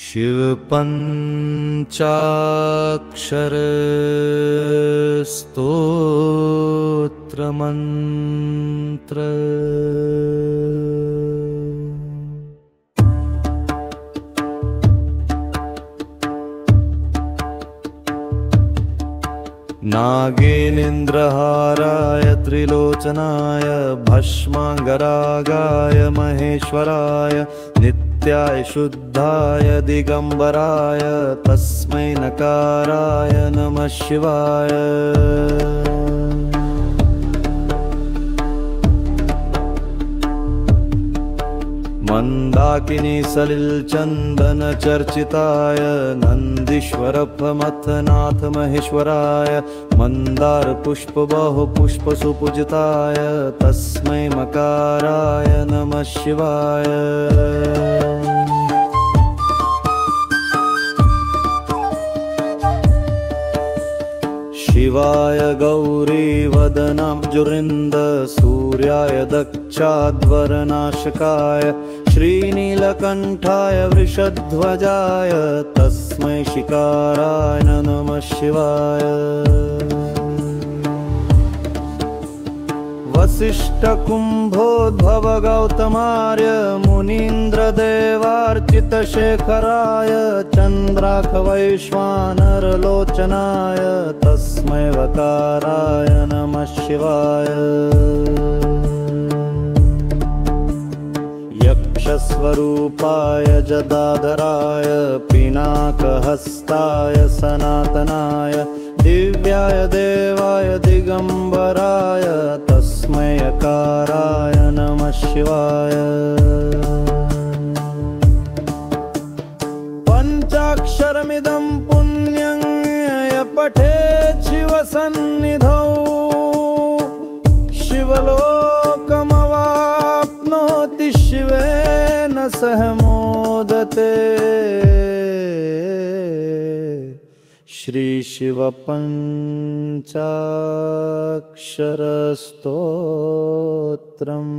शिव पंचाक्षर स्तोत्र मंत्र। नागेन्द्रहाराय त्रिलोचनाय भस्मांगरागाय महेश्वराय नित्याय शुद्धाय दिगंबराय तस्मै नकाराय नमः शिवाय। मंदाकिनी सलिल चंदन चर्चिताय नंदीश्वरप्रमथनाथ महेश्वराय मंदार पुष्प बहु पुष्प सुपूजिताय तस्मै मकाराय नमः शिवाय। शिवाय गौरी वदनाब्जुरिन्द सूर्याय दक्षाध्वरनाशकाय श्रीनीलकण्ठाय वृषध्वजाय तस्मै शिकाराय नमः शिवाय। वसिष्ठ कुंभोद्भव गौतमार्य मुनीन्द्रदेवार्चित शेखराय चंद्राख वैश्वानर लोचनाय तस्मै वकाराय नमः शिवाय। यक्षस्वरूपाय जदाधराय पिनाकहस्ताय सनातनाय दिव्याय देवाय दिगंबराय तस्मै यकाराय नमः शिवाय। पंचाक्षरमिदं पुण्यं य पठेत् शिवसन्निधौ शिवलोकमवाप्नोति शिवेन सह मोदते। श्री शिव पंचाक्षर स्तोत्रम्।